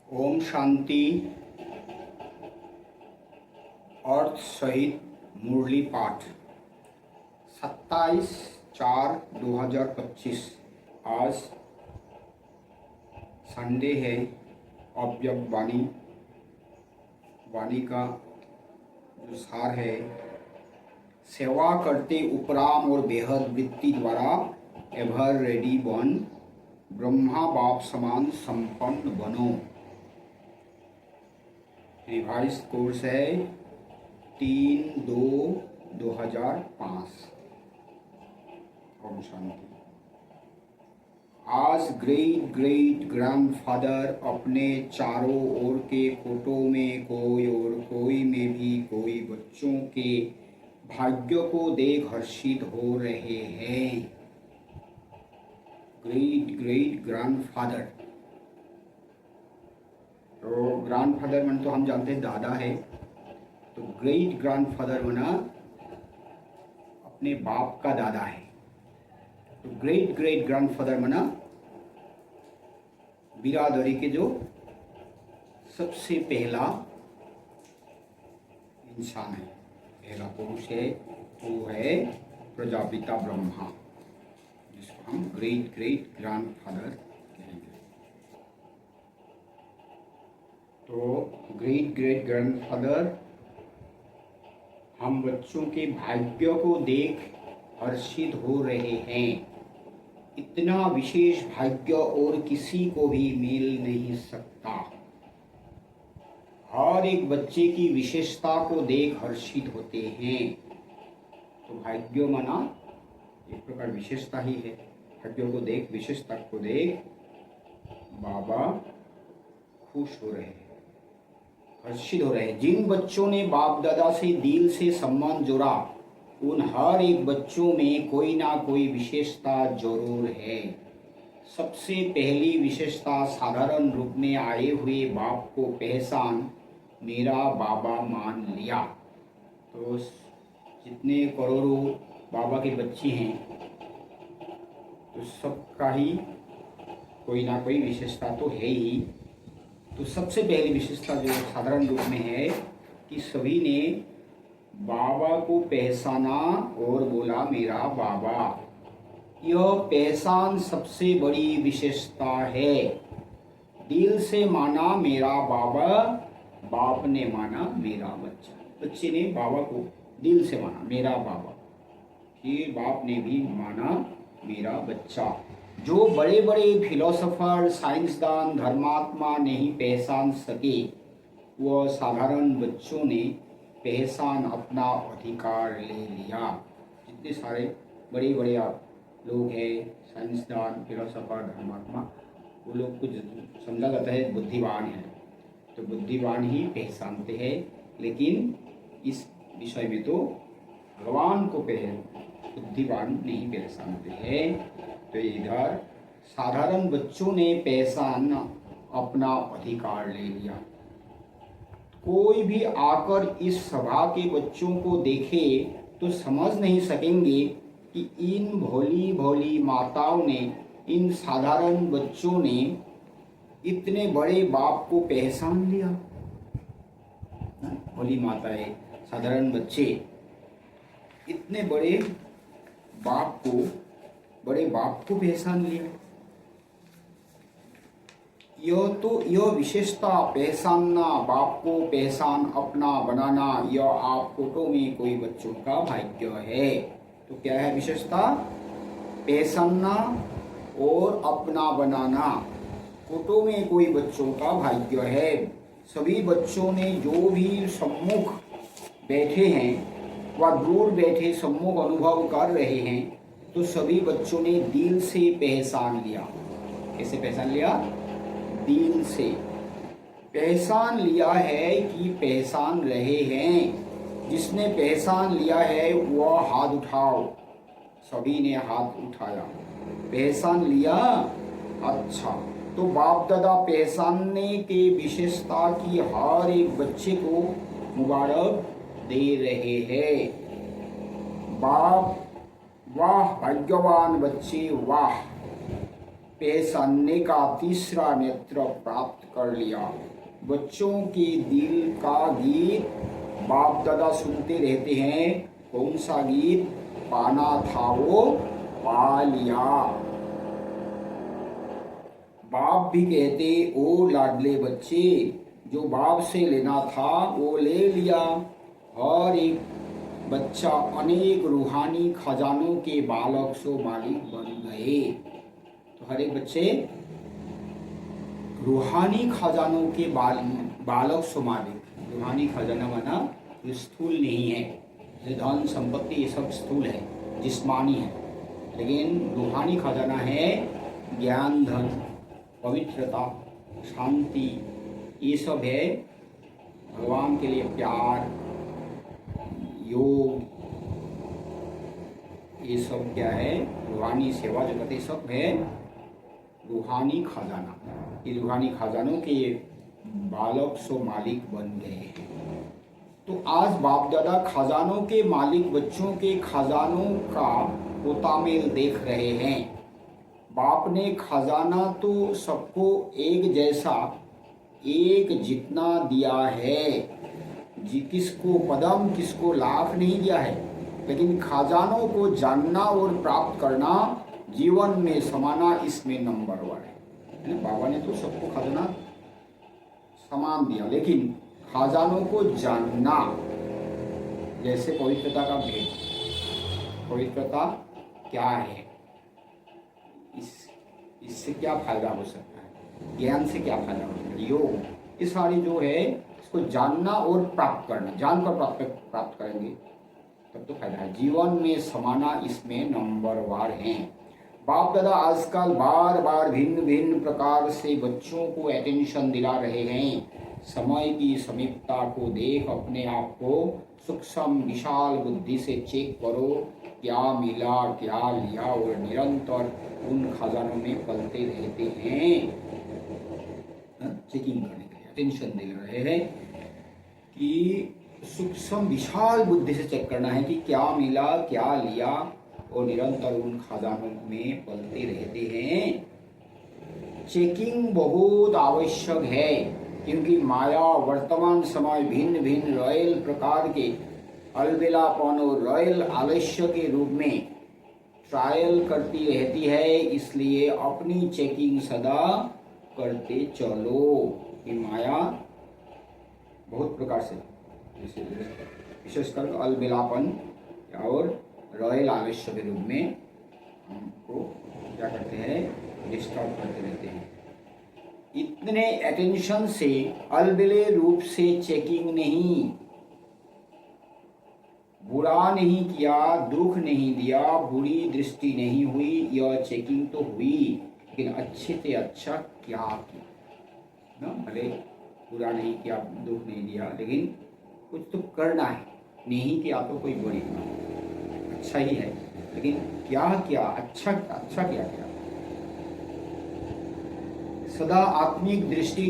ओम शांति। अर्थ सहित मुरली पाठ 27/4/2025। आज संडे है। अव्यक्त वाणी का जो सार है, सेवा करते उपराम और बेहद वृत्ति द्वारा एवर रेडी बन, ब्रह्मा बाप समान संपन्न बनो। रिवाइज कोर्स है 3/2/2005। ओम शांति। आज ग्रेट ग्रेट ग्रैंडफादर अपने चारों ओर के कोटों में कोई और कोई में भी कोई बच्चों के भाग्य को देख हर्षित हो रहे हैं। ग्रेट ग्रेट ग्रैंडफादर, तो ग्रैंडफादर मन तो हम जानते हैं दादा है, तो ग्रेट ग्रैंडफादर मना अपने बाप का दादा है। तो ग्रेट ग्रेट ग्रैंडफादर मना बिरादरी के जो सबसे पहला इंसान है, पहला पुरुष है, वो है प्रजापिता ब्रह्मा, जिसको हम ग्रेट ग्रेट ग्रैंडफादर कहेंगे। तो ग्रेट ग्रेट ग्रैंडफादर हम बच्चों के भाग्य को देख हर्षित हो रहे हैं। इतना विशेष भाग्य और किसी को भी मिल नहीं सकता। हर एक बच्चे की विशेषता को देख हर्षित होते हैं। तो भाग्य माना एक प्रकार विशेषता ही है। भाग्य को देख, विशेषता को देख बाबा खुश हो रहे हैं, हर्षित हो रहे हैं। जिन बच्चों ने बाप दादा से दिल से संबंध जोड़ा, उन हर एक बच्चों में कोई ना कोई विशेषता जरूर है। सबसे पहली विशेषता साधारण रूप में आए हुए बाप को पहचान मेरा बाबा मान लिया। तो जितने करोड़ों बाबा के बच्चे हैं, तो सबका ही कोई ना कोई विशेषता तो है ही। तो सबसे पहली विशेषता जो साधारण रूप में है कि सभी ने बाबा को पहचाना और बोला मेरा बाबा। यह पहचान सबसे बड़ी विशेषता है। दिल से माना मेरा बाबा, बाप ने माना मेरा बच्चा। बच्चे ने बाबा को दिल से माना मेरा बाबा, फिर बाप ने भी माना मेरा बच्चा। जो बड़े बड़े फिलोसोफर, साइंसदान, धर्मात्मा नहीं पहचान सके, वह साधारण बच्चों ने पहचान अपना अधिकार ले लिया। जितने सारे बड़े बड़े लोग हैं, साइंसदान, फिलोसोफर, धर्मात्मा, वो लोग को समझा जाता है बुद्धिमान है, तो बुद्धिमान ही पहचानते हैं। लेकिन इस विषय में तो भगवान को बुद्धिमान नहीं पहचानते हैं। तो इधर साधारण बच्चों ने पहचान अपना अधिकार ले लिया। कोई भी आकर इस सभा के बच्चों को देखे तो समझ नहीं सकेंगे कि इन भोली भोली माताओं ने, इन साधारण बच्चों ने इतने बड़े बाप को पहचान लिया। भोली माताएं, साधारण बच्चे इतने बड़े बाप को पहचान लिया। यह विशेषता पहचानना, बाप को पहचान अपना बनाना, यह आप कोटों में कोई बच्चों का भाग्य है। तो क्या है विशेषता? पहचानना और अपना बनाना कोटों में कोई बच्चों का भाग्य है। सभी बच्चों ने जो भी सम्मुख बैठे हैं व दूर बैठे सम्मुख अनुभव कर रहे हैं, तो सभी बच्चों ने दिल से पहचान लिया। कैसे पहचान लिया? दिल से पहचान लिया है कि पहचान रहे हैं। जिसने पहचान लिया है वह हाथ उठाओ। सभी ने हाथ उठाया, पहचान लिया। अच्छा, तो बाप दादा पहचानने के विशेषता की हर एक बच्चे को मुबारक दे रहे हैं। बाप वाह, भाग्यवान बच्चे वाह, पहचानने का तीसरा नेत्र प्राप्त कर लिया। बच्चों के दिल का गीत बाप दादा सुनते रहते हैं। कौन सा गीत? पाना था वो पा लिया। बाप भी कहते, ओ लाडले बच्चे, जो बाप से लेना था वो ले लिया। हर एक बच्चा अनेक रूहानी खजानों के बालक सो मालिक बन गए। तो हर एक बच्चे रूहानी खजानों के बालक सो मालिक। रूहानी खजाना माना स्थूल नहीं है, धन संपत्ति ये सब स्थूल है, जिस्मानी है, लेकिन रूहानी खजाना है ज्ञान, धन, पवित्रता, शांति, ये सब है। भगवान के लिए प्यार, योग, ये सब क्या है? रूहानी सेवा जो करते सब है रूहानी खजाना। ये रूहानी खजानों के बालक सो मालिक बन गए। तो आज बाप दादा खजानों के मालिक बच्चों के खजानों का पोतामेल देख रहे हैं। बाप ने खजाना तो सबको एक जैसा, एक जितना दिया है। किसको पदम, किसको लाख नहीं दिया है, लेकिन खजानों को जानना और प्राप्त करना, जीवन में समाना, इसमें नंबर 1 है। बाबा ने तो सबको खजाना समान दिया, लेकिन खजानों को जानना, जैसे पवित्रता का भेद, पवित्रता क्या है, इससे क्या फायदा हो सकता है, ज्ञान से क्या फायदा हो सकता है, योग, ये सारी जो है इसको जानना और प्राप्त करना, जानकर प्राप्त करेंगे तब तो फायदा है। जीवन में समाना, इसमें नंबर 1 है। बाप दादा आजकल बार बार भिन्न भिन्न प्रकार से बच्चों को अटेंशन दिला रहे हैं। समय की समीपता को देख अपने आप को सूक्ष्म विशाल बुद्धि से चेक करो, क्या मिला, क्या लिया, और निरंतर उन खजानों में पलते रहते हैं। चेकिंग करने के लिए अटेंशन दिला रहे हैं कि सूक्ष्म विशाल बुद्धि से चेक करना है कि क्या मिला, क्या लिया, और निरंतर उन खजानों में पलते रहते हैं। चेकिंग बहुत आवश्यक है, क्योंकि माया वर्तमान समय भिन्न भिन्न रॉयल प्रकार के अलबेलापन और रॉयल आलस्य के रूप में ट्रायल करती रहती है। इसलिए अपनी चेकिंग सदा करते चलो। ये माया बहुत प्रकार से, विशेषकर अलबेलापन और रॉयल आलस्य के रूप में हमको क्या करते हैं, डिस्टर्ब करते रहते हैं। इतने अटेंशन से अलबेले रूप से चेकिंग नहीं, बुरा नहीं किया, दुख नहीं दिया, बुरी दृष्टि नहीं हुई, यह चेकिंग तो हुई, लेकिन अच्छे से अच्छा क्या किया ना। भले बुरा नहीं किया, दुख नहीं दिया, लेकिन कुछ तो करना है। नहीं किया तो कोई बुरी ना, अच्छा ही है, लेकिन क्या किया, अच्छा क्या किया। सदा आत्मिक दृष्टि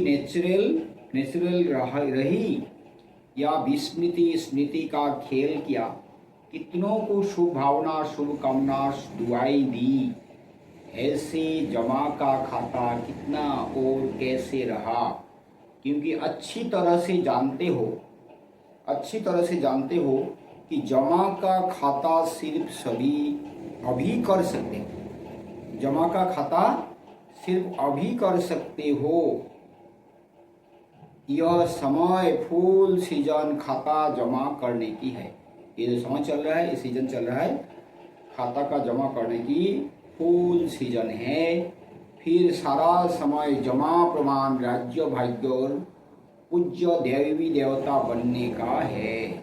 नेचुरल रही या विस्मृति स्मृति का खेल किया। कितनों को शुभ भावना, शुभ कामना, दुआई दी, ऐसे जमा का खाता कितना और कैसे रहा। क्योंकि अच्छी तरह से जानते हो कि जमा का खाता सिर्फ सभी अभी कर सकते हैं। जमा का खाता सिर्फ अभी कर सकते हो। यह समय फुल सीजन खाता जमा करने की है। ये जो समय चल रहा है, ये सीजन चल रहा है, खाता का जमा करने की फुल सीजन है। फिर सारा समय जमा प्रमाण, राज्य भाग्य और पूज्य देवी देवता बनने का है।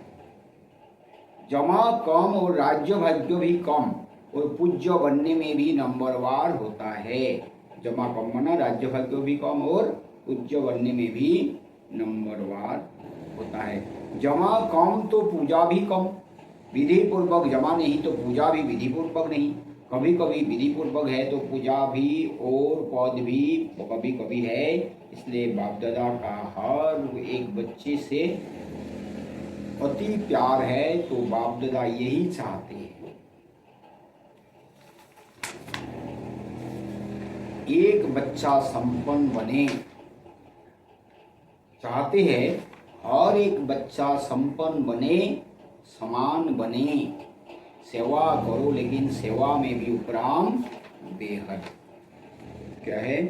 जमा कम और राज्य भाग्य भी कम, और पूज्य बनने में भी नंबरवार होता है। जमा कम माना राज्य भाग्य भी कम और पूज्य बनने में भी नंबरवार होता है। जमा कम तो पूजा भी कम, विधि पूर्वक जमा नहीं तो पूजा भी विधि पूर्वक नहीं। कभी कभी विधि पूर्वक है तो पूजा भी और पद भी कभी कभी है। इसलिए बाप दादा का हर एक बच्चे से अति प्यार है, तो बाप दादा यही चाहते हैं। एक बच्चा संपन्न बने, चाहते हैं हर एक बच्चा संपन्न बने, समान बने। सेवा करो लेकिन सेवा में भी उपराम बेहद। क्या है,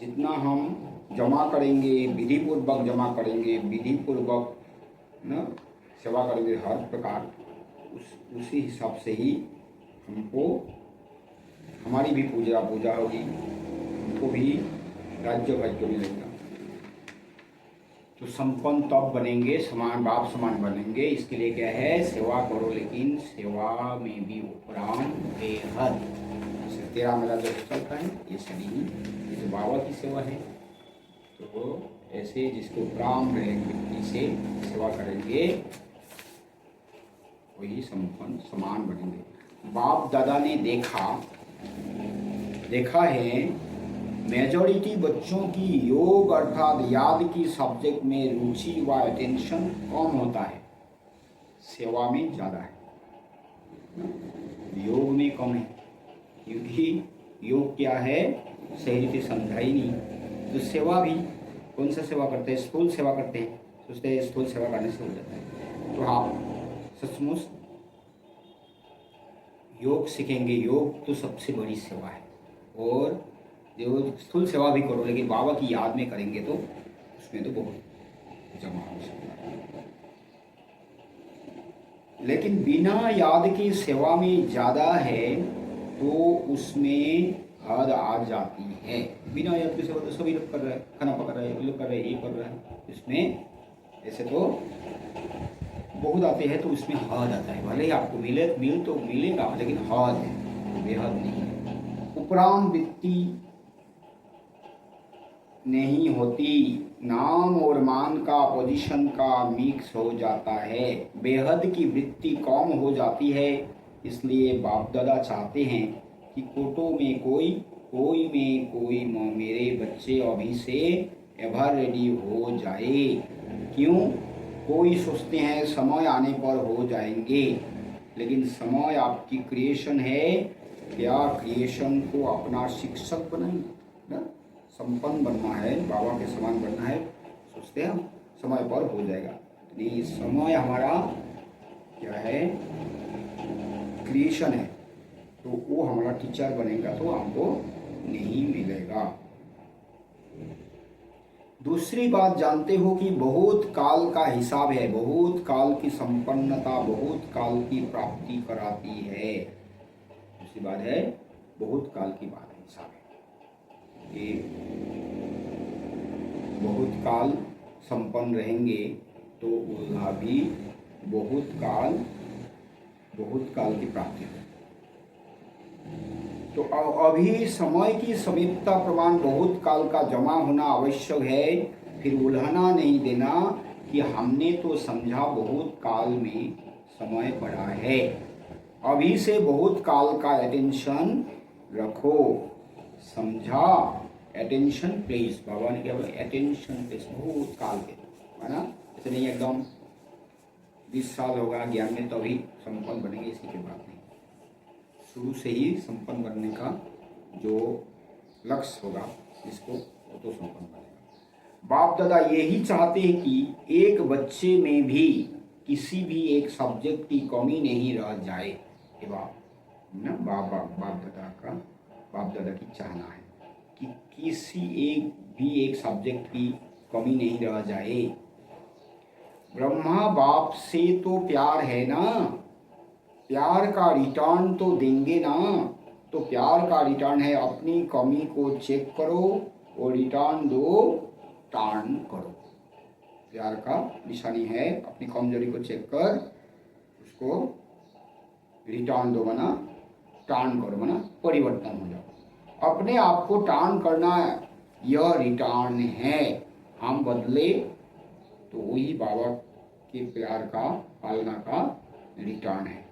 जितना हम जमा करेंगे, विधि पूर्वक जमा करेंगे, विधि पूर्वक न सेवा करेंगे हर प्रकार, उसी हिसाब से ही हमको हमारी भी पूजा होगी, हमको भी राज्य भाग्य मिलेगा। तो संपन्न तब बनेंगे, समान बाप समान बनेंगे। इसके लिए क्या है, सेवा करो लेकिन सेवा में भी उपराम बेहद। 13 मेला जो चलता है ये सभी, ये तो बाबा की सेवा है। तो ऐसे जिसको उपराम व्यक्ति से सेवा करेंगे वही संपन्न समान बनेंगे। बाप दादा ने देखा है मेजॉरिटी बच्चों की योग अर्थात याद की सब्जेक्ट में रुचि व अटेंशन कम होता है, सेवा में ज़्यादा है। योग में कम है, क्योंकि योग क्या है सही रीति समझा ही नहीं। तो सेवा भी कौन सा सेवा करते हैं, स्थूल सेवा करते हैं, सोचते हैं स्थूल सेवा करने से हो जाता है। तो आप सचमुच योग सीखेंगे, योग तो सबसे बड़ी सेवा है। और जो स्थूल सेवा भी करो लेकिन बाबा की याद में करेंगे तो उसमें तो बहुत जमा हो सकता है। लेकिन बिना याद की सेवा में ज़्यादा है तो उसमें हद आ जाती है। बिना याद की सेवा तो सभी लोग कर रहे हैं, खाना पका रहे हैं, लोग कर रहे हैं, ये कर रहे हैं, इसमें ऐसे तो बहुत आते हैं, तो उसमें हद आता है। भले ही आपको मिल तो मिलेगा लेकिन हद है, बेहद नहीं है। उपराम वृत्ति नहीं होती, नाम और मान का पोजीशन का मिक्स हो जाता है, बेहद की वृत्ति कम हो जाती है। इसलिए बाप दादा चाहते हैं कि कोटो में कोई मेरे बच्चे अभी से एवर रेडी हो जाए। क्यों? कोई सोचते हैं समय आने पर हो जाएंगे, लेकिन समय आपकी क्रिएशन है। क्या क्रिएशन को अपना शिक्षक बनाएंगे ना, संपन्न बनना है, बाबा के समान बनना है, सोचते हैं समय पर हो जाएगा। नहीं, समय हमारा क्या है, क्रिएशन है। तो वो हमारा टीचर बनेगा तो हमको नहीं मिलेगा। दूसरी बात जानते हो कि बहुत काल का हिसाब है, बहुत काल की संपन्नता बहुत काल की प्राप्ति कराती है। दूसरी बात है बहुत काल की बात हिसाब है, ये बहुत काल संपन्न रहेंगे तो वह भी बहुत काल की प्राप्ति है। तो अभी समय की समीपता प्रमाण बहुत काल का जमा होना आवश्यक है। फिर उल्हाना नहीं देना कि हमने तो समझा बहुत काल में समय पड़ा है। अभी से बहुत काल का अटेंशन रखो, समझा, अटेंशन प्लीज। बाबा ने क्या बोला, अटेंशन प्लीज, बहुत काल के, है ना। ऐसे नहीं एकदम 20 साल होगा ज्ञान में तभी संपन्न बनेंगे, इसी के बाद नहीं। शुरू से ही संपन्न बनने का जो लक्ष्य होगा इसको वो तो संपन्न बनेगा। बाप दादा यही चाहते हैं कि एक बच्चे में भी किसी भी एक सब्जेक्ट की कमी नहीं रह जाए। ये बाप ना बाप दादा की चाहना है कि किसी एक सब्जेक्ट की कमी नहीं रह जाए। ब्रह्मा बाप से तो प्यार है ना, प्यार का रिटर्न तो देंगे ना। तो प्यार का रिटर्न है अपनी कमी को चेक करो और रिटर्न दो, टर्न करो। प्यार का निशानी है अपनी कमजोरी को चेक कर उसको रिटर्न दो, बना टर्न करो, बना परिवर्तन हो जाओ। अपने आप को टर्न करना यह रिटर्न है। हम बदले तो वही बाबा के प्यार का पालना का रिटर्न है।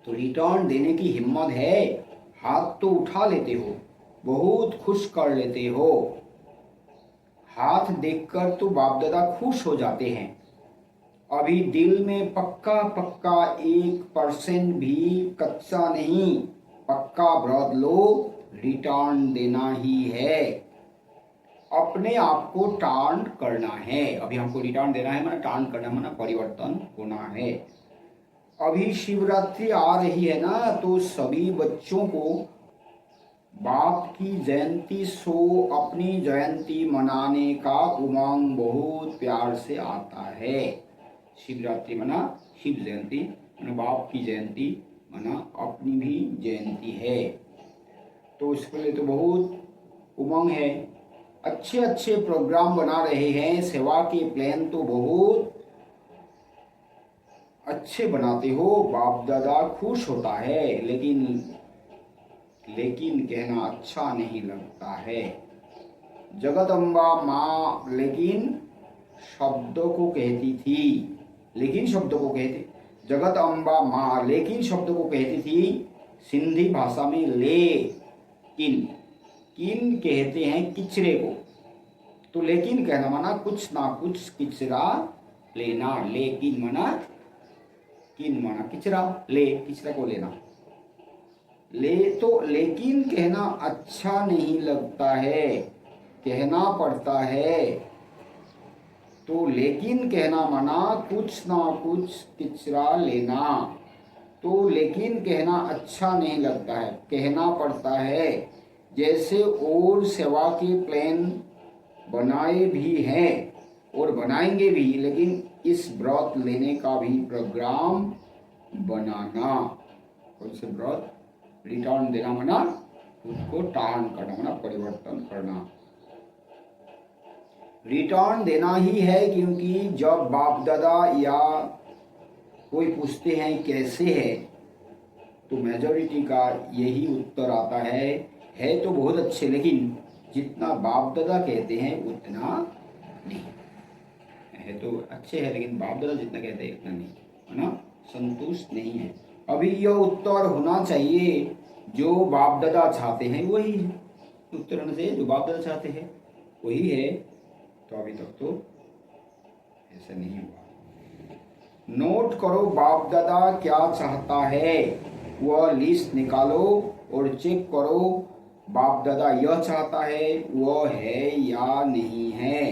तो रिटर्न देने की हिम्मत है, हाथ तो उठा लेते हो, बहुत खुश कर लेते हो। हाथ देखकर तो बाप दादा खुश हो जाते हैं। अभी दिल में पक्का 1% भी कच्चा नहीं, पक्का व्रत लो रिटर्न देना ही है, अपने आप को टर्न करना है। अभी हमको रिटर्न देना है, माना टर्न करना, माना परिवर्तन होना है। अभी शिवरात्रि आ रही है ना, तो सभी बच्चों को बाप की जयंती सो अपनी जयंती मनाने का उमंग बहुत प्यार से आता है। शिवरात्रि मना शिव जयंती, मना बाप की जयंती, मना अपनी भी जयंती है, तो इसके लिए तो बहुत उमंग है। अच्छे अच्छे प्रोग्राम बना रहे हैं, सेवा के प्लान तो बहुत अच्छे बनाते हो, बाप दादा खुश होता है, लेकिन कहना अच्छा नहीं लगता है। जगदम्बा माँ लेकिन शब्दों को कहती थी, लेकिन शब्दों को कहती, जगदम्बा माँ लेकिन शब्दों को कहती थी। सिंधी भाषा में लेकिन, किन कहते हैं किचरे को, तो लेकिन कहना माना कुछ ना कुछ किचरा लेना, लेकिन माना किन माना किचरा, ले किचरा को लेना, ले तो लेकिन कहना अच्छा नहीं लगता है, कहना पड़ता है, तो लेकिन कहना माना कुछ ना कुछ किचरा लेना, तो लेकिन कहना अच्छा नहीं लगता है, कहना पड़ता है। जैसे और सेवा के प्लान बनाए भी हैं और बनाएंगे भी, लेकिन इस व्रत लेने का भी प्रोग्राम बनाना। कौन से व्रत? रिटर्न देना मना खुद को टर्न करना, मना परिवर्तन करना। रिटर्न देना ही है, क्योंकि जब बाप दादा या कोई पूछते हैं कैसे है, तो मेजॉरिटी का यही उत्तर आता है तो बहुत अच्छे, लेकिन जितना बाप दादा कहते हैं उतना नहीं है। तो अच्छे है, लेकिन बाप दादा जितना कहते हैं उतना नहीं, है ना, संतुष्ट नहीं है। अभी यह उत्तर होना चाहिए, जो बाप दादा चाहते हैं वही है, उत्तर होना चाहिए जो बाप दादा चाहते हैं वही है। तो अभी तक तो ऐसा नहीं हुआ। नोट करो बाप दादा क्या चाहता है, वह लिस्ट निकालो और चेक करो बाप दादा यह चाहता है वह है या नहीं है।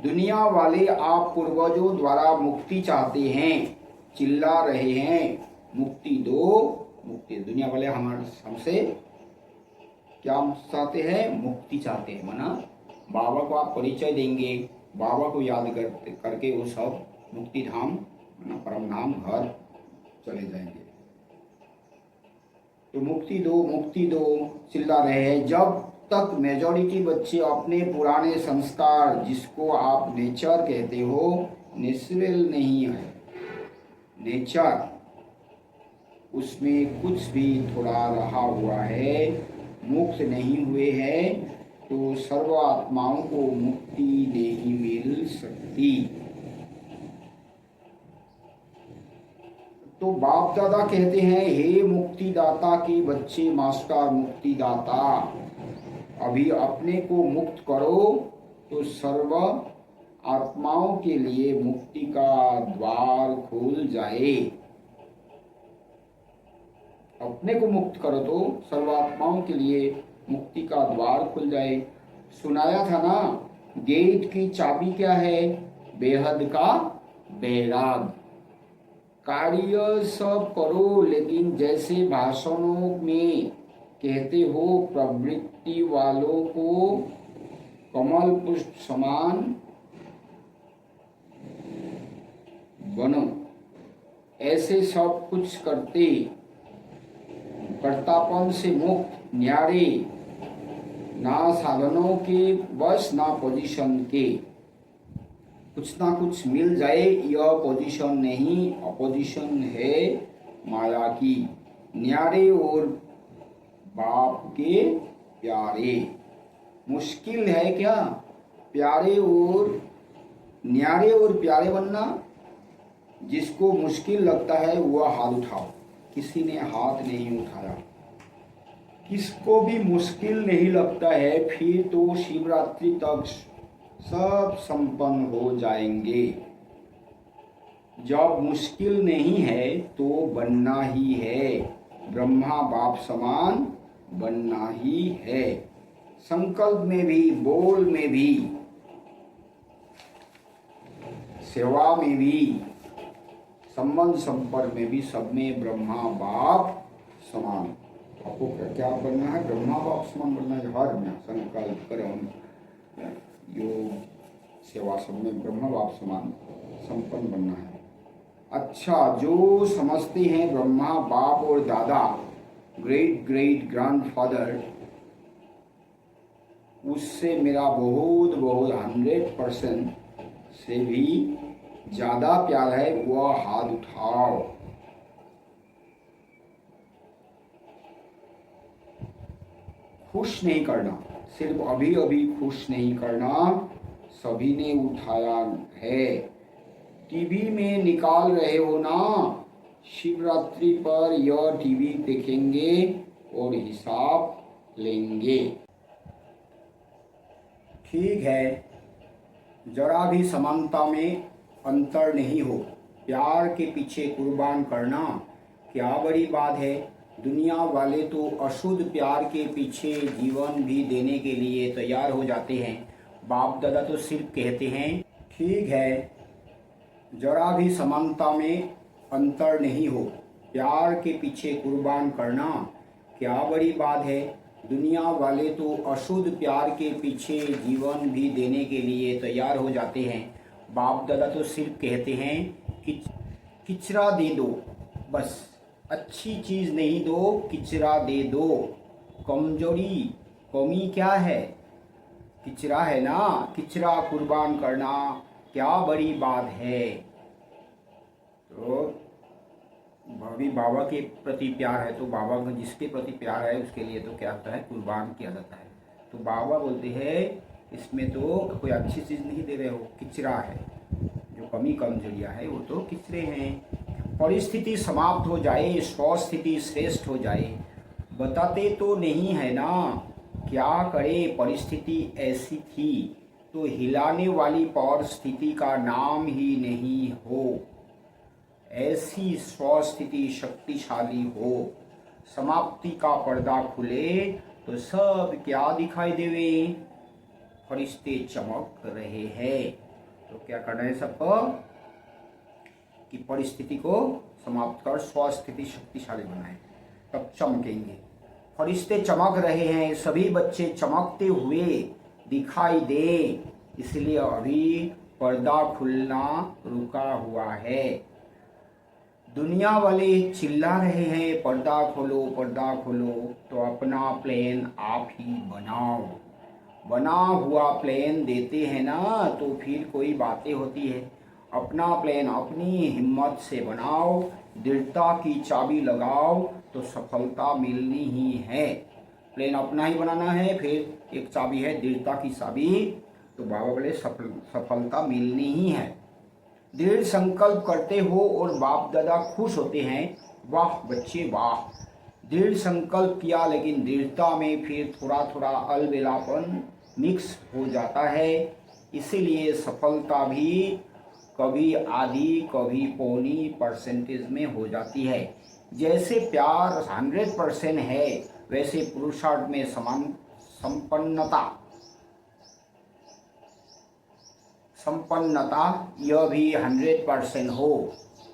दुनिया वाले आप पूर्वजों द्वारा मुक्ति चाहते हैं, चिल्ला रहे हैं मुक्ति दो मुक्ति। दुनिया वाले हमसे क्या चाहते हैं? मुक्ति चाहते हैं, माना बाबा को आप परिचय देंगे, बाबा को याद करके वो सब मुक्ति धाम, परम धाम घर चले जाएंगे। तो मुक्ति दो चिल्ला रहे हैं। जब तक मेजॉरिटी बच्चे अपने पुराने संस्कार, जिसको आप नेचर कहते हो, नेचुरल नहीं है, नेचर उसमें कुछ भी थोड़ा रहा हुआ है, मुक्त नहीं हुए हैं, तो सर्व आत्माओं को मुक्ति नहीं मिल सकती। तो बाप दादा कहते हैं, हे मुक्तिदाता के बच्चे, मास्टर मुक्तिदाता, अभी अपने को मुक्त करो तो सर्व आत्माओं के लिए मुक्ति का द्वार खुल जाए। अपने को मुक्त करो तो सर्वात्माओं के लिए मुक्ति का द्वार खुल जाए। सुनाया था ना, गेट की चाबी क्या है? बेहद का बैराग। कार्य सब करो, लेकिन जैसे भाषणों में कहते हो, प्रवृत्ति वालों को कमल पुष्प समान बनो, ऐसे सब कुछ करते, कर्तापन से मुक्त, न्यारे, ना साधनों के बस ना पोजीशन के, कुछ ना कुछ मिल जाए, यह पोजीशन नहीं, अपोजिशन है माया की। न्यारे और बाप के प्यारे। मुश्किल है क्या? प्यारे और न्यारे और प्यारे बनना। जिसको मुश्किल लगता है वह हाथ उठाओ। किसी ने हाथ नहीं उठाया। किसको भी मुश्किल नहीं लगता है, फिर तो शिवरात्रि तक सब संपन्न हो जाएंगे। जब मुश्किल नहीं है तो बनना ही है। ब्रह्मा बाप समान बनना ही है। संकल्प में भी, बोल में भी, सेवा में भी, संबंध संपर्क में भी, सब में ब्रह्मा बाप समान। आपको क्या बनना है? ब्रह्मा बाप समान बनना है। हर में संकल्प, कर्म, योग, सेवा, सब में ब्रह्मा बाप समान संपन्न बनना है। अच्छा, जो समझते हैं ब्रह्मा बाप और दादा, ग्रेट ग्रेट ग्रैंडफादर, उससे मेरा बहुत बहुत 100% से भी ज्यादा प्यार है, वह हाथ उठाओ। खुश नहीं करना, सिर्फ अभी अभी खुश नहीं करना, सभी ने उठाया है। टीवी में निकाल रहे हो ना, शिवरात्रि पर यह टीवी देखेंगे और हिसाब लेंगे। ठीक है, जरा भी समानता में अंतर नहीं हो, प्यार के पीछे कुर्बान करना क्या बड़ी बात है। दुनिया वाले तो अशुद्ध प्यार के पीछे जीवन भी देने के लिए तैयार हो जाते हैं। बाप दादा तो सिर्फ कहते हैं ठीक है, जरा भी समानता में अंतर नहीं हो, प्यार के पीछे कुर्बान करना क्या बड़ी बात है। दुनिया वाले तो अशुद्ध प्यार के पीछे जीवन भी देने के लिए तैयार हो जाते हैं। बाप दादा तो सिर्फ कहते हैं कि किचरा दे दो, बस अच्छी चीज़ नहीं दो, किचरा दे दो। कमजोरी, कमी क्या है? किचरा है ना, किचरा कुर्बान करना क्या बड़ी बात है। तो अभी बाबा के प्रति प्यार है, तो बाबा का जिसके प्रति प्यार है उसके लिए तो क्या होता है, कुर्बान किया जाता है। तो बाबा बोलते हैं इसमें तो कोई अच्छी चीज़ नहीं दे रहे हो, किचरा है। जो कमी कमजोरियाँ है वो तो किचरे हैं। परिस्थिति समाप्त हो जाए, स्वस्थिति श्रेष्ठ हो जाए, बताते तो नहीं है ना। क्या करे, परिस्थिति ऐसी थी तो हिलाने वाली परिस्थिति का नाम ही नहीं हो। ऐसी स्वस्थिति शक्तिशाली हो, समाप्ति का पर्दा खुले तो सब क्या दिखाई देवे, फरिश्ते चमक रहे हैं। तो क्या करना है सबको कि परिस्थिति को समाप्त कर स्वस्थिति शक्तिशाली बनाए, तब चमकेंगे। फरिश्ते चमक रहे हैं, सभी बच्चे चमकते हुए दिखाई दे, इसलिए अभी पर्दा खुलना रुका हुआ है। दुनिया वाले चिल्ला रहे हैं पर्दा खोलो पर्दा खोलो, तो अपना प्लेन आप ही बनाओ। बना हुआ प्लेन देते हैं ना तो फिर कोई बातें होती है। अपना प्लेन अपनी हिम्मत से बनाओ, दृढ़ता की चाबी लगाओ तो सफलता मिलनी ही है। प्लेन अपना ही बनाना है, फिर एक चाबी है दृढ़ता की चाबी, तो बाबा बोले सफलता मिलनी ही है। दृढ़ संकल्प करते हो और बाप दादा खुश होते हैं, वाह बच्चे वाह। दृढ़ संकल्प किया लेकिन दृढ़ता में फिर थोड़ा थोड़ा अलबेलापन मिक्स हो जाता है, इसीलिए सफलता भी कभी आधी कभी पौनी परसेंटेज में हो जाती है। जैसे प्यार 100% है, वैसे पुरुषार्थ में संपन्नता यह भी 100% हो।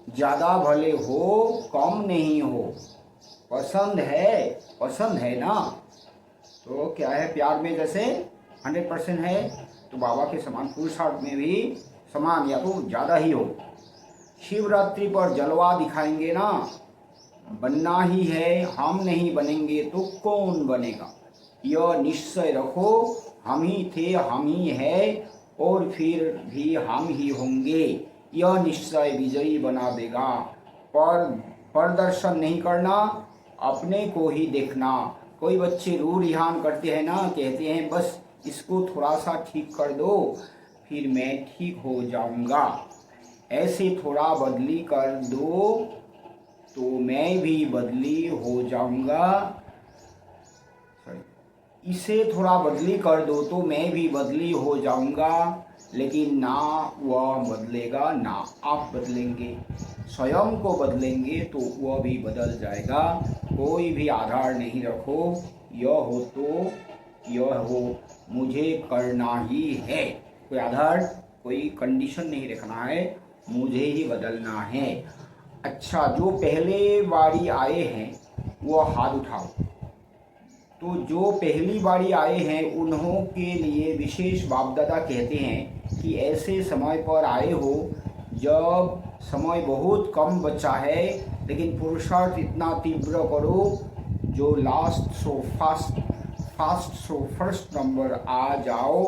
ज़्यादा भले हो, कम नहीं हो। पसंद है ना। तो क्या है, प्यार में जैसे 100% है तो बाबा के समान पुरुषार्थ में भी समान या तो ज़्यादा ही हो। शिवरात्रि पर जलवा दिखाएंगे ना, बनना ही है, हम नहीं बनेंगे तो कौन बनेगा, यह निश्चय रखो। हम ही थे, हम ही है और फिर भी हम ही होंगे, यह निश्चय विजयी बना देगा। पर प्रदर्शन नहीं करना, अपने को ही देखना। कोई बच्चे रू रिहान करते हैं ना, कहते हैं बस इसको थोड़ा सा ठीक कर दो फिर मैं ठीक हो जाऊंगा, ऐसे थोड़ा बदली कर दो तो मैं भी बदली हो जाऊंगा, इसे थोड़ा बदली कर दो तो मैं भी बदली हो जाऊंगा। लेकिन ना वह बदलेगा ना आप बदलेंगे, स्वयं को बदलेंगे तो वह भी बदल जाएगा। कोई भी आधार नहीं रखो, यह हो तो यह हो, मुझे करना ही है। कोई आधार, कोई कंडीशन नहीं रखना है, मुझे ही बदलना है। अच्छा, जो पहले बारी आए हैं वो हाथ उठाओ। तो जो पहली बारी आए हैं उन्हों के लिए विशेष बाप दादा कहते हैं कि ऐसे समय पर आए हो जब समय बहुत कम बचा है, लेकिन पुरुषार्थ इतना तीव्र करो जो last so fast so first number आ जाओ,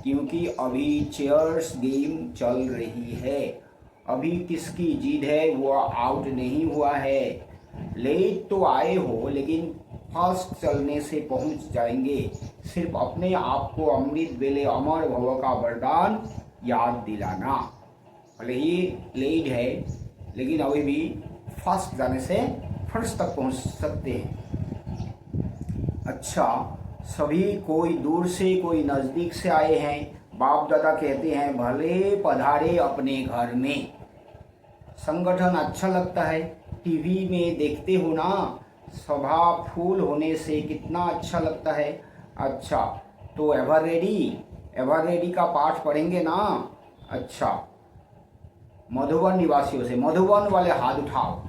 क्योंकि अभी चेयर्स गेम चल रही है। अभी किसकी जीत है वो आउट नहीं हुआ है। लेट तो आए हो लेकिन फास्ट चलने से पहुंच जाएंगे। सिर्फ अपने आप को अमृत वेले अमर भव का वरदान याद दिलाना। भले ही लेट है लेकिन अभी भी फास्ट जाने से फर्स्ट तक पहुंच सकते हैं। अच्छा, सभी कोई दूर से कोई नज़दीक से आए हैं। बाप दादा कहते हैं भले पधारे अपने घर में। संगठन अच्छा लगता है, टीवी में देखते हो ना, सभा फूल होने से कितना अच्छा लगता है। अच्छा, तो एवर रेडी का पाठ पढ़ेंगे ना। अच्छा, मधुबन निवासियों से, मधुबन वाले हाथ उठाओ।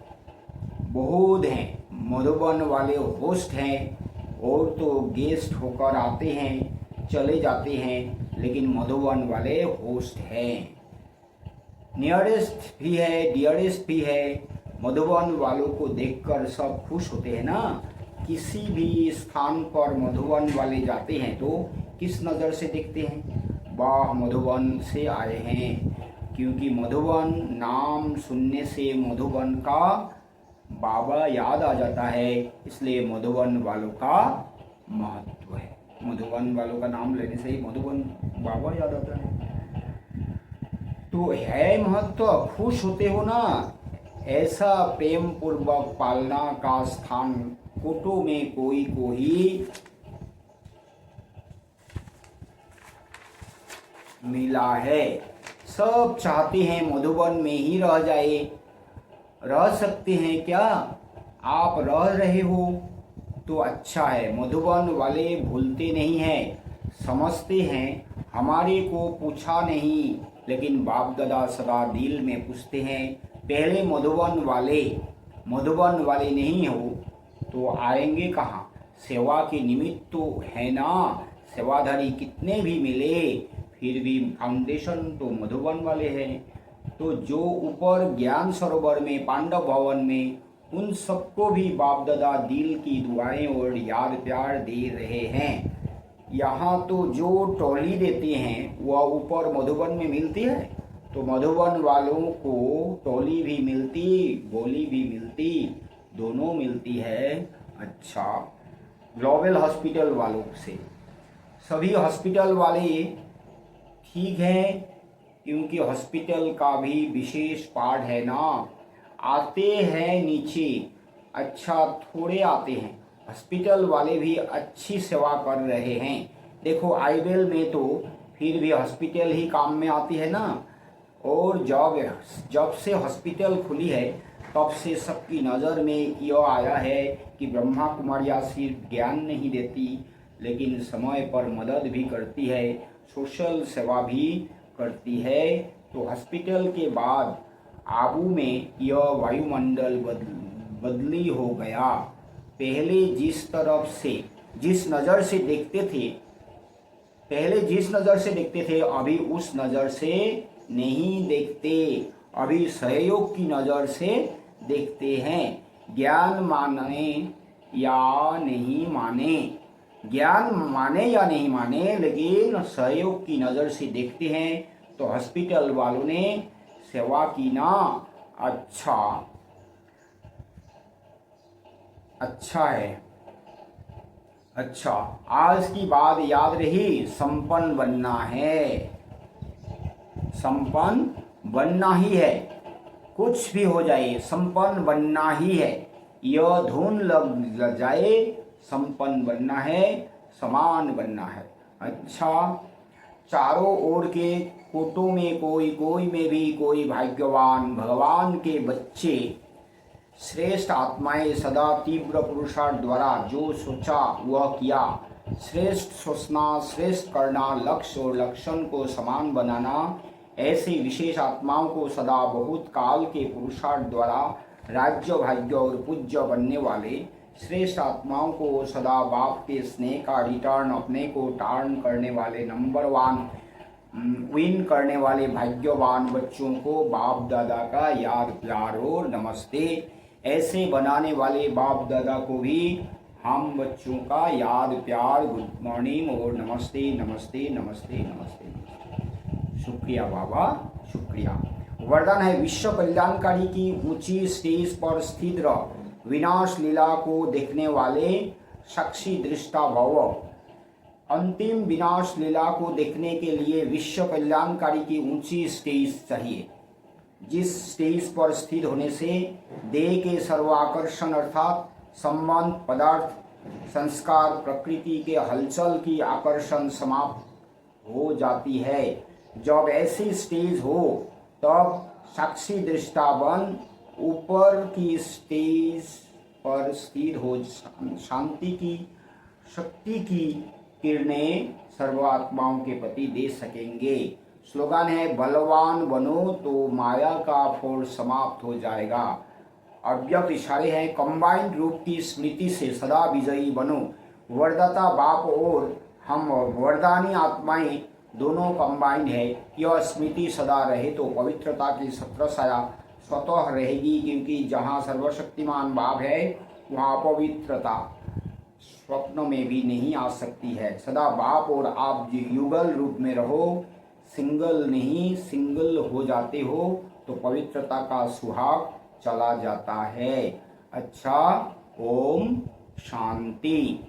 बहुत हैं, मधुबन वाले होस्ट हैं और तो गेस्ट होकर आते हैं चले जाते हैं, लेकिन मधुबन वाले होस्ट हैं। नियरेस्ट भी है, डियरेस्ट भी है। मधुबन वालों को देखकर सब खुश होते हैं ना। किसी भी स्थान पर मधुबन वाले जाते हैं तो किस नज़र से देखते हैं? वाह, मधुबन से आए हैं। क्योंकि मधुबन नाम सुनने से मधुबन का बाबा याद आ जाता है, इसलिए मधुबन वालों का महत्व है। मधुबन वालों का नाम लेने से ही मधुबन बाबा याद आता है। तो है महत्व, खुश होते हो ना। ऐसा प्रेम पूर्वक पालना का स्थान कोटो में कोई को ही मिला है। सब चाहते हैं मधुबन में ही रह जाए। रह सकते हैं क्या? आप रह रहे हो तो अच्छा है। मधुबन वाले भूलते नहीं हैं, समझते हैं। हमारे को पूछा नहीं, लेकिन बाप दादा सदा दिल में पूछते हैं। पहले मधुबन वाले नहीं हो तो आएंगे कहाँ? सेवा के निमित्त तो है ना। सेवाधारी कितने भी मिले फिर भी फाउंडेशन तो मधुबन वाले हैं। तो जो ऊपर ज्ञान सरोवर में, पांडव भवन में, उन सबको भी बाप दादा दिल की दुआएं और याद प्यार दे रहे हैं। यहाँ तो जो टोली देते हैं वह ऊपर मधुबन में मिलती है, तो मधुबन वालों को टोली भी मिलती, गोली भी मिलती, दोनों मिलती है। अच्छा, ग्लोबल हॉस्पिटल वालों से, सभी हॉस्पिटल वाले ठीक हैं, क्योंकि हॉस्पिटल का भी विशेष पार्ट है ना। आते हैं नीचे, अच्छा थोड़े आते हैं। हॉस्पिटल वाले भी अच्छी सेवा कर रहे हैं। देखो आईबेल में तो फिर भी हॉस्पिटल ही काम में आती है ना। और जब से हॉस्पिटल खुली है तब से सबकी नज़र में यह आया है कि ब्रह्मा कुमारियाँ सिर्फ ज्ञान नहीं देती, लेकिन समय पर मदद भी करती है, सोशल सेवा भी करती है। तो हॉस्पिटल के बाद आबू में यह वायुमंडल बदली हो गया। पहले जिस नज़र से देखते थे अभी उस नज़र से नहीं देखते, अभी सहयोग की नज़र से देखते हैं। ज्ञान माने या नहीं माने, लेकिन सहयोग की नज़र से देखते हैं। तो हॉस्पिटल वालों ने सेवा की ना। अच्छा है। अच्छा, आज की बात याद रही, संपन्न बनना ही है। कुछ भी हो जाए संपन्न बनना ही है। यह धुन लग जाए, संपन्न बनना है, समान बनना है। अच्छा, चारों ओर के कोटों में कोई में भी कोई भाग्यवान भगवान के बच्चे श्रेष्ठ आत्माएं सदा तीव्र पुरुषार्थ द्वारा जो सोचा वह किया, श्रेष्ठ सोचना, श्रेष्ठ करना, लक्ष्य और लक्षण को समान बनाना, ऐसे विशेष आत्माओं को सदा बहुत काल के पुरुषार्थ द्वारा राज्य भाग्य और पूज्य बनने वाले, श्रेष्ठ आत्माओं को सदा बाप के स्नेह का रिटर्न अपने को टार्न करने वाले, नंबर 1 विन करने वाले भाग्यवान बच्चों को बाप दादा का याद प्यार और नमस्ते। ऐसे बनाने वाले बाप दादा को भी हम बच्चों का याद प्यार, गुड मॉर्निंग और नमस्ते नमस्ते नमस्ते नमस्ते। शुक्रिया बाबा, शुक्रिया। वरदान है विश्व कल्याणकारी की ऊंची स्टेज पर स्थित रह, विनाश लीला को देखने वाले साक्षी दृष्टा भव। अंतिम विनाश लीला को देखने के लिए विश्व कल्याणकारी की ऊंची स्टेज चाहिए, जिस स्टेज पर स्थित होने से देह के सर्वाकर्षण अर्थात संबंध, पदार्थ, संस्कार, प्रकृति के हलचल की आकर्षण समाप्त हो जाती है। जब ऐसी स्टेज हो तब साक्षी दृष्टा बन ऊपर की स्टेज पर स्थिर हो शांति की शक्ति की किरणें सर्वात्माओं के प्रति दे सकेंगे। स्लोगन है बलवान बनो तो माया का फोर्स समाप्त हो जाएगा। अव्यक्त इशारे हैं कंबाइंड रूप की स्मृति से सदा विजयी बनो। वरदाता बाप और हम वरदानी आत्माएं दोनों कंबाइंड है। यह स्मृति सदा रहे तो पवित्रता की छत्रछाया स्वतः रहेगी, क्योंकि जहाँ सर्वशक्तिमान बाप है वहाँ अपवित्रता स्वप्न में भी नहीं आ सकती है। सदा बाप और आप युगल रूप में रहो, सिंगल नहीं, सिंगल हो जाते हो तो पवित्रता का सुहाग चला जाता है। अच्छा, ओम शांति।